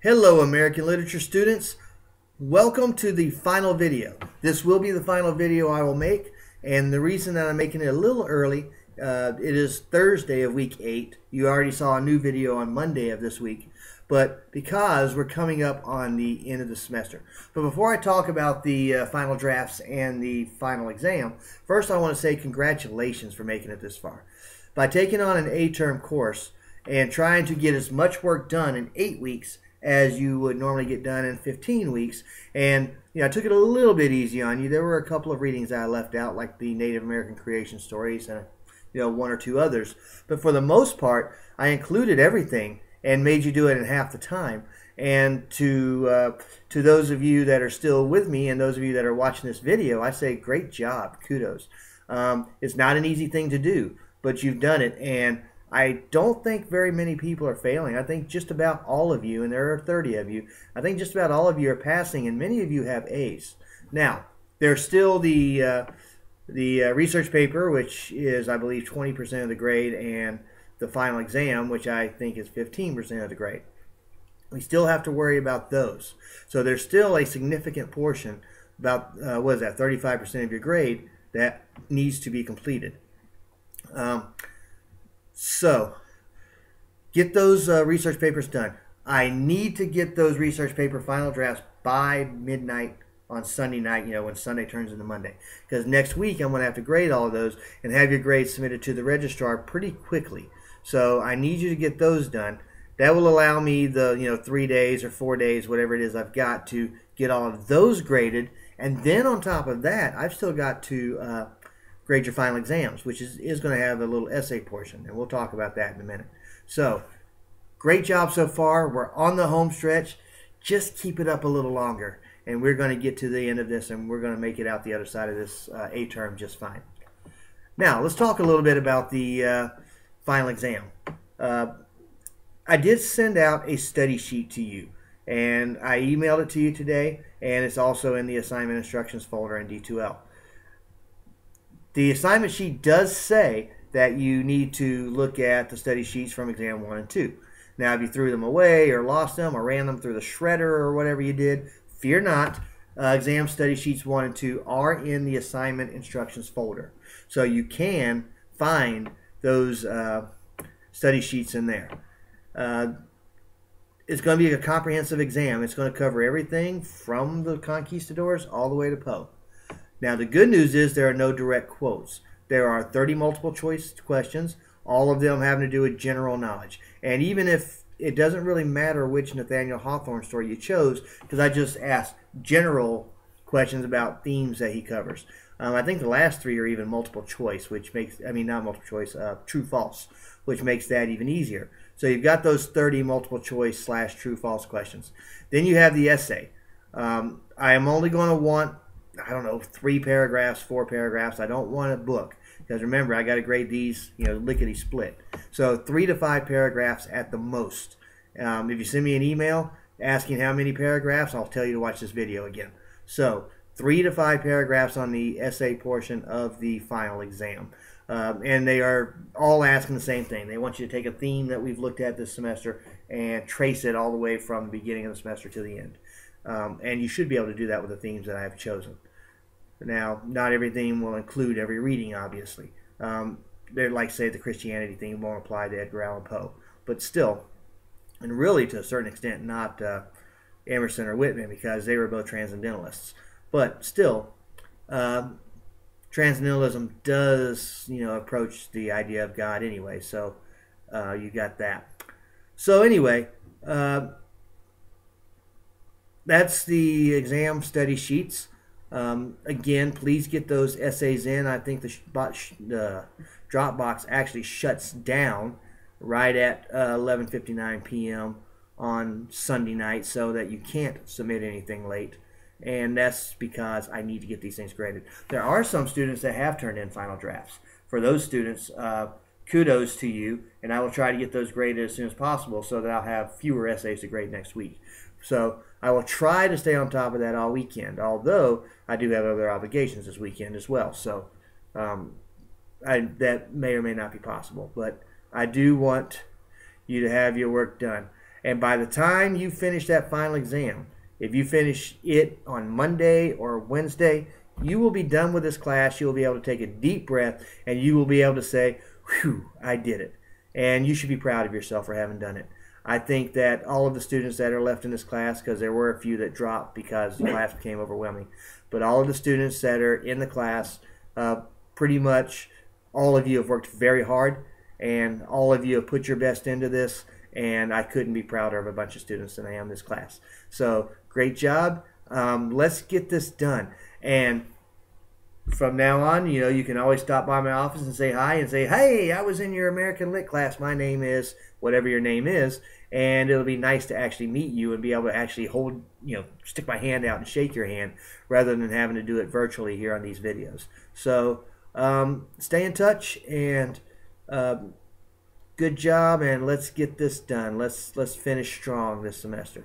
Hello, American literature students. Welcome to the final video. This will be the final video I will make, and the reason that I'm making it a little early, it is Thursday of week 8. You already saw a new video on Monday of this week, but because we're coming up on the end of the semester. But before I talk about the final drafts and the final exam, first I want to say congratulations for making it this far. By taking on an A-term course and trying to get as much work done in 8 weeks as you would normally get done in 15 weeks. And I took it a little bit easy on you. There were a couple of readings that I left out, like the Native American creation stories and one or two others. But for the most part, I included everything and made you do it in half the time. And to those of you that are still with me and those of you that are watching this video, I say great job, kudos. It's not an easy thing to do, but you've done it, and I don't think very many people are failing. I think just about all of you, and there are 30 of you, I think just about all of you are passing, and many of you have A's. Now, there's still the research paper, which is, I believe, 20% of the grade, and the final exam, which I think is 15% of the grade. We still have to worry about those. So there's still a significant portion, about, 35% of your grade, that needs to be completed. So, get those research papers done. I need to get those research paper final drafts by midnight on Sunday night, when Sunday turns into Monday. Because next week I'm going to have to grade all of those and have your grades submitted to the registrar pretty quickly. So I need you to get those done. That will allow me the 3 days or 4 days, whatever it is I've got, to get all of those graded. And then on top of that, I've still got to grade your final exams, which is going to have a little essay portion, and we'll talk about that in a minute. So, great job so far. We're on the home stretch. Just keep it up a little longer, and we're going to get to the end of this, and we're going to make it out the other side of this A-term just fine. Now, let's talk a little bit about the final exam. I did send out a study sheet to you, and I emailed it to you today, and it's also in the assignment instructions folder in D2L. The assignment sheet does say that you need to look at the study sheets from exam 1 and 2. Now, if you threw them away or lost them or ran them through the shredder or whatever you did, fear not. Exam study sheets 1 and 2 are in the assignment instructions folder. So you can find those study sheets in there. It's going to be a comprehensive exam. It's going to cover everything from the conquistadors all the way to Poe. Now, the good news is there are no direct quotes. There are 30 multiple choice questions, all of them having to do with general knowledge. And even if it doesn't really matter which Nathaniel Hawthorne story you chose, because I just asked general questions about themes that he covers. I think the last 3 are even multiple choice, which makes, not multiple choice, true-false, which makes that even easier. So you've got those 30 multiple choice / true-false questions. Then you have the essay. I am only going to want 3 paragraphs, 4 paragraphs. I don't want a book, because remember, I got to grade these, lickety split. So 3 to 5 paragraphs at the most. If you send me an email asking how many paragraphs, I'll tell you to watch this video again. So 3 to 5 paragraphs on the essay portion of the final exam. And they are all asking the same thing. They want you to take a theme that we've looked at this semester and trace it all the way from the beginning of the semester to the end. And you should be able to do that with the themes that I have chosen. Now, not every theme will include every reading, obviously. They're like, say, the Christianity theme won't apply to Edgar Allan Poe. But still, and really to a certain extent, not Emerson or Whitman, because they were both transcendentalists. But still, transcendentalism does, approach the idea of God anyway. So you got that. So anyway, that's the exam study sheets. Again, please get those essays in. I think the Dropbox actually shuts down right at 11:59 p.m. on Sunday night, so that you can't submit anything late. And that's because I need to get these things graded. There are some students that have turned in final drafts. For those students, kudos to you, and I will try to get those graded as soon as possible so that I'll have fewer essays to grade next week. So I will try to stay on top of that all weekend, although I do have other obligations this weekend as well. So that may or may not be possible. But I do want you to have your work done. And by the time you finish that final exam, if you finish it on Monday or Wednesday, you will be done with this class. You will be able to take a deep breath, and you will be able to say, whew, I did it. And you should be proud of yourself for having done it. I think that all of the students that are left in this class, because there were a few that dropped because the class became overwhelming, but all of the students that are in the class, pretty much all of you have worked very hard, and all of you have put your best into this, and I couldn't be prouder of a bunch of students than I am in this class. So great job. Let's get this done. And from now on, you know, you can always stop by my office and say hi and say, hey, I was in your American Lit class. My name is whatever your name is. And it'll be nice to actually meet you and be able to actually hold, you know, stick my hand out and shake your hand rather than having to do it virtually here on these videos. So stay in touch, and good job, and let's get this done. Let's finish strong this semester.